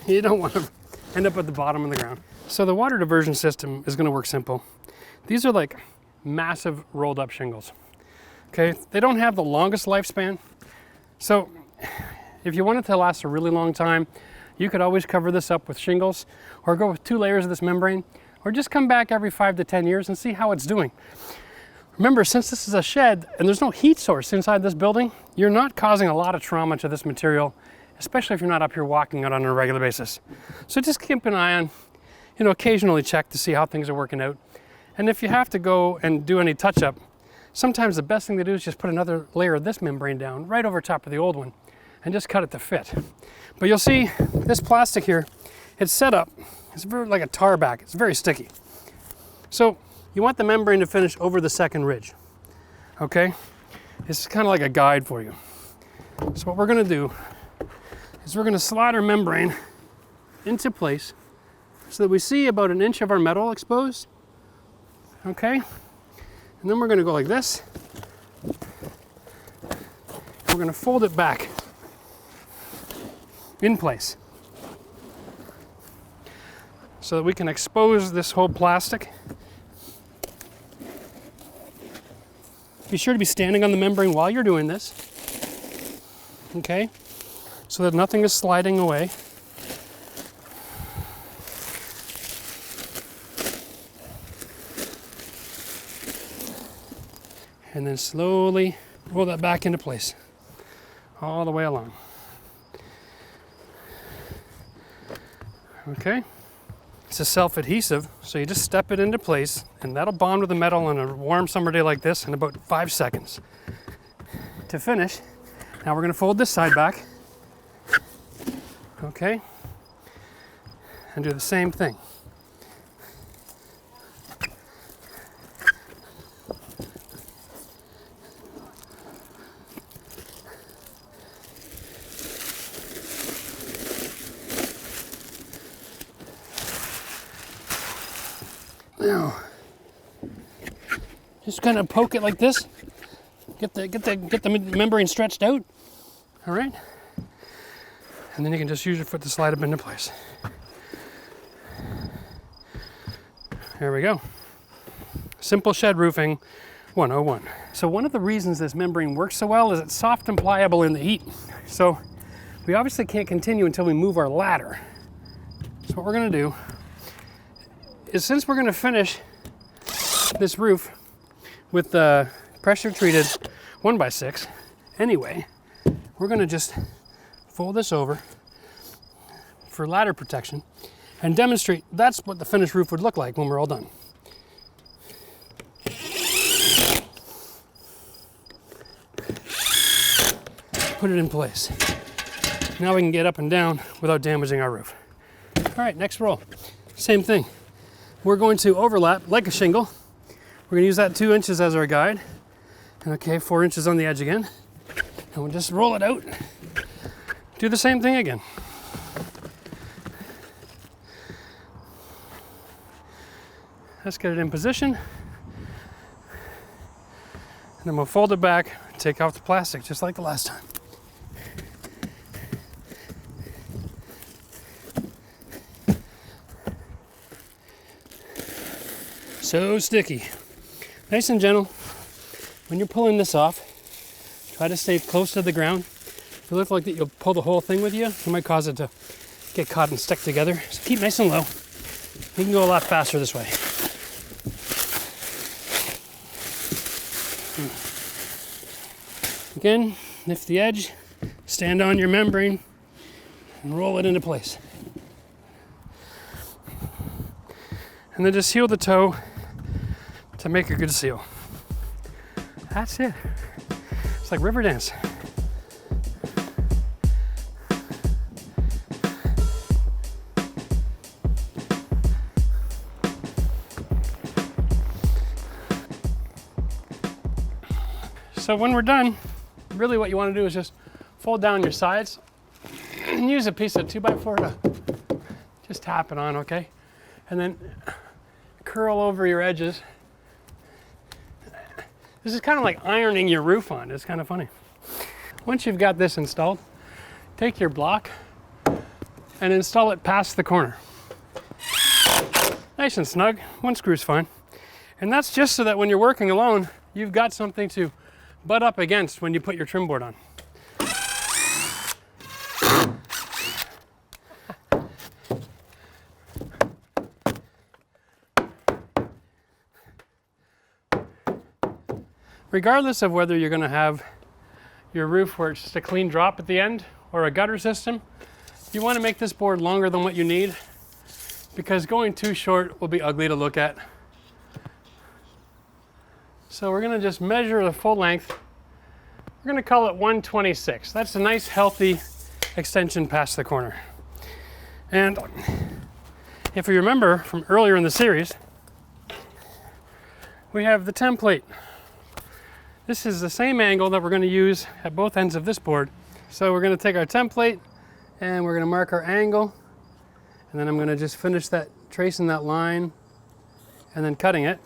You don't want to end up at the bottom of the ground. So the water diversion system is going to work simple. These are like massive rolled up shingles. Okay, they don't have the longest lifespan. So if you want it to last a really long time, you could always cover this up with shingles or go with 2 layers of this membrane, or just come back every 5 to 10 years and see how it's doing. Remember, since this is a shed and there's no heat source inside this building, you're not causing a lot of trauma to this material, especially if you're not up here walking it on a regular basis. So just keep an eye on, occasionally check to see how things are working out. And if you have to go and do any touch up, sometimes the best thing to do is just put another layer of this membrane down right over top of the old one and just cut it to fit. But you'll see this plastic here, it's set up, it's very like a tar back, it's very sticky. So you want the membrane to finish over the second ridge, okay? This is kind of like a guide for you. So what we're gonna do is we're gonna slide our membrane into place so that we see about 1 inch of our metal exposed, okay? And then we're gonna go like this. We're gonna fold it back in place so that we can expose this whole plastic. Be sure to be standing on the membrane while you're doing this, okay? So that nothing is sliding away. And then slowly roll that back into place all the way along. Okay, it's a self-adhesive, so you just step it into place and that'll bond with the metal on a warm summer day like this in about 5 seconds. To finish, now we're going to fold this side back, okay, and do the same thing. Now, just kind of poke it like this. Get the membrane stretched out. All right, and then you can just use your foot to slide it into place. There we go. Simple shed roofing 101. So one of the reasons this membrane works so well is it's soft and pliable in the heat. So we obviously can't continue until we move our ladder. So what we're going to do is, since we're going to finish this roof with the pressure treated 1x6 anyway, we're going to just fold this over for ladder protection and demonstrate that's what the finished roof would look like when we're all done. Put it in place. Now we can get up and down without damaging our roof. All right, next roll. Same thing. We're going to overlap like a shingle. We're going to use that 2 inches as our guide. And okay, 4 inches on the edge again. And we'll just roll it out. Do the same thing again. Let's get it in position. Then we'll fold it back, take off the plastic, just like the last time. So sticky. Nice and gentle. When you're pulling this off, try to stay close to the ground. If you look like that, you'll pull the whole thing with you. You might cause it to get caught and stick together. So keep nice and low. You can go a lot faster this way. Again, lift the edge, stand on your membrane, and roll it into place. And then just seal the toe to make a good seal. That's it. It's like river dance. So when we're done, really what you want to do is just fold down your sides and use a piece of 2x4 to just tap it on, okay? And then curl over your edges. This is kind of like ironing your roof on. It's kind of funny. Once you've got this installed, take your block and install it past the corner. Nice and snug. One screw's fine. And that's just so that when you're working alone, you've got something to butt up against when you put your trim board on. Regardless of whether you're going to have your roof where it's just a clean drop at the end or a gutter system, you want to make this board longer than what you need, because going too short will be ugly to look at. So we're going to just measure the full length. We're going to call it 126. That's a nice healthy extension past the corner. And if you remember from earlier in the series, we have the template. This is the same angle that we're going to use at both ends of this board. So we're going to take our template and we're going to mark our angle, and then I'm going to just finish that, tracing that line and then cutting it.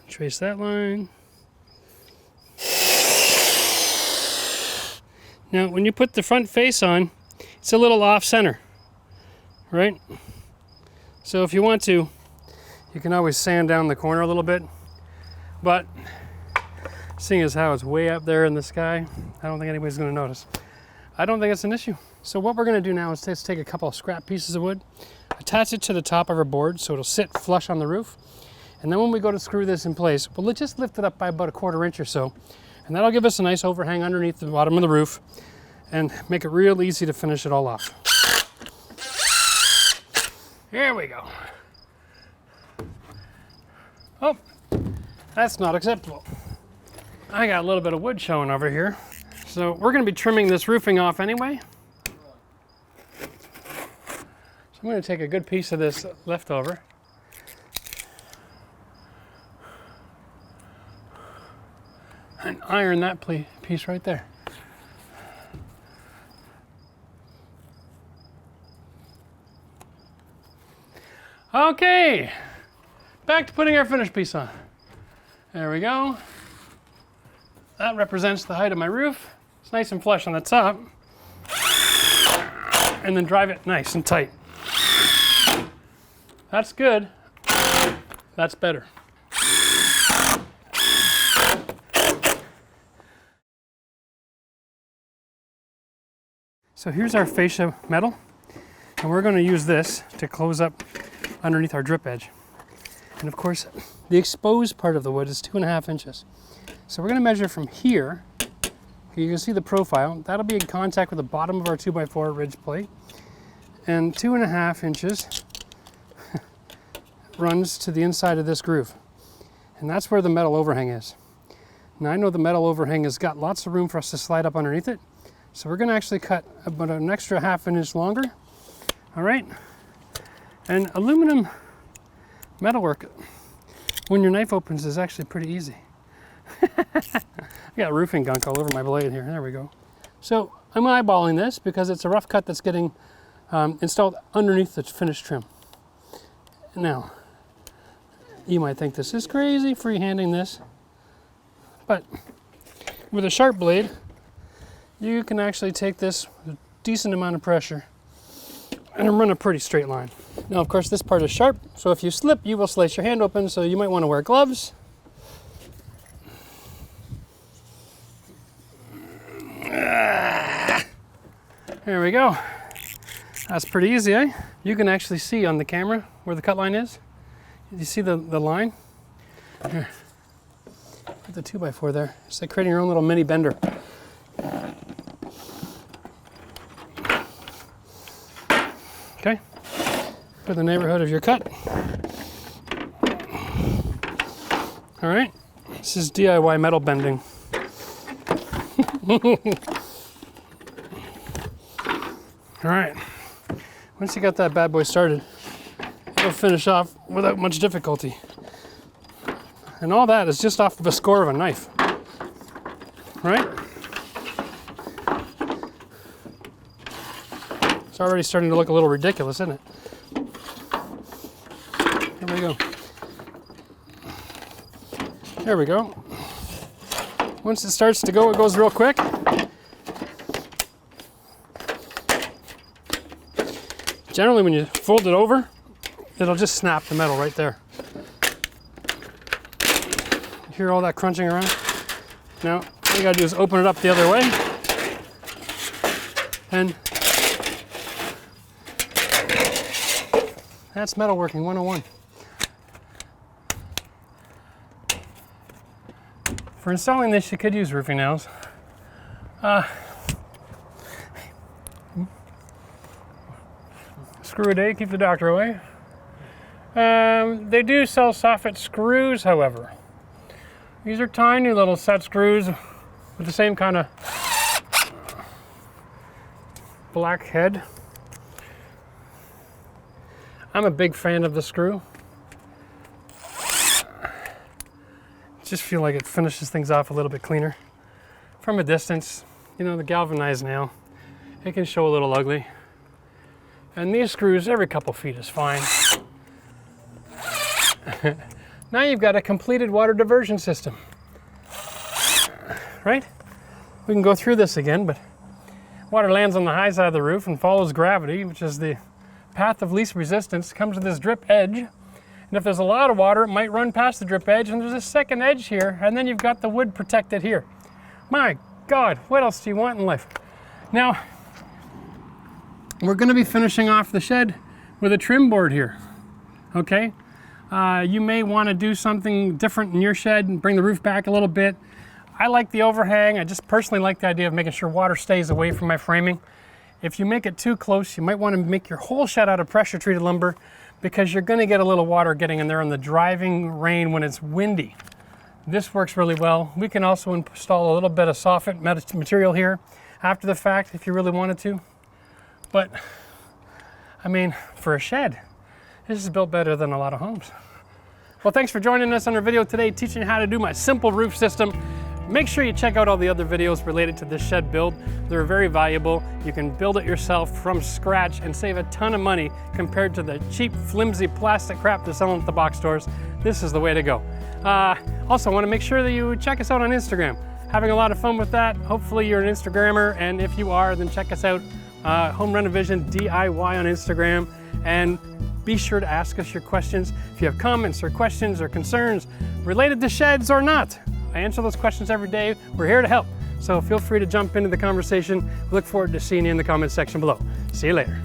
Trace that line. Now when you put the front face on, it's a little off center, right? So if you want to, you can always sand down the corner a little bit, but seeing as how it's way up there in the sky, I don't think anybody's going to notice. I don't think it's an issue. So what we're going to do now is take a couple of scrap pieces of wood, attach it to the top of our board so it'll sit flush on the roof, and then when we go to screw this in place, we'll just lift it up by about 1/4 inch or so, and that'll give us a nice overhang underneath the bottom of the roof and make it real easy to finish it all off. Here we go. Oh, that's not acceptable. I got a little bit of wood showing over here. So we're going to be trimming this roofing off anyway. So I'm going to take a good piece of this leftover. And iron that piece right there. Okay, back to putting our finish piece on. There we go. That represents the height of my roof. It's nice and flush on the top. And then drive it nice and tight. That's good. That's better. So here's our fascia metal, and we're going to use this to close up underneath our drip edge. And of course, the exposed part of the wood is 2.5 inches. So we're going to measure from here. You can see the profile. That'll be in contact with the bottom of our 2x4 ridge plate. And 2.5 inches runs to the inside of this groove. And that's where the metal overhang is. Now I know the metal overhang has got lots of room for us to slide up underneath it. So we're going to actually cut about an extra 1/2 inch longer. All right. And aluminum metalwork, when your knife opens, is actually pretty easy. I got roofing gunk all over my blade here. There we go. So I'm eyeballing this because it's a rough cut that's getting installed underneath the finished trim. Now, you might think this is crazy, freehanding this, but with a sharp blade, you can actually take this with a decent amount of pressure and run a pretty straight line. Now, of course, this part is sharp, so if you slip, you will slice your hand open, so you might want to wear gloves. There we go. That's pretty easy, eh? You can actually see on the camera where the cut line is. You see the line? Here. Put the 2x4 there. It's like creating your own little mini bender. Okay. Put the neighborhood of your cut. All right. This is DIY metal bending. All right. Once you got that bad boy started, it'll finish off without much difficulty. And all that is just off of a score of a knife. Right? It's already starting to look a little ridiculous, isn't it? There we go. There we go. Once it starts to go, it goes real quick. Generally, when you fold it over, it'll just snap the metal right there. You hear all that crunching around? Now, all you gotta do is open it up the other way. And that's metalworking 101. For installing this, you could use roofing nails. Screw a day, keep the doctor away. They do sell soffit screws, however. These are tiny little set screws with the same kind of black head. I'm a big fan of the screw. Just feel like it finishes things off a little bit cleaner. From a distance, you know, the galvanized nail, it can show a little ugly. And these screws, every couple feet is fine. Now you've got a completed water diversion system. Right? We can go through this again, but water lands on the high side of the roof and follows gravity, which is the path of least resistance, comes to this drip edge. And if there's a lot of water, it might run past the drip edge, and there's a second edge here, and then you've got the wood protected here. My God, what else do you want in life? Now, we're going to be finishing off the shed with a trim board here, okay? You may want to do something different in your shed and bring the roof back a little bit. I like the overhang. I just personally like the idea of making sure water stays away from my framing. If you make it too close, you might want to make your whole shed out of pressure treated lumber, because you're going to get a little water getting in there in the driving rain when it's windy. This works really well. We can also install a little bit of soffit material here after the fact if you really wanted to. But, I mean, for a shed, this is built better than a lot of homes. Well, thanks for joining us on our video today, teaching you how to do my simple roof system. Make sure you check out all the other videos related to this shed build. They're very valuable. You can build it yourself from scratch and save a ton of money compared to the cheap, flimsy plastic crap they're selling at the box stores. This is the way to go. Also, I want to make sure that you check us out on Instagram. Having a lot of fun with that. Hopefully you're an Instagrammer, and if you are, then check us out, Home Renovision DIY on Instagram, and be sure to ask us your questions. If you have comments or questions or concerns related to sheds or not, I answer those questions every day. We're here to help. So feel free to jump into the conversation. We look forward to seeing you in the comments section below. See you later.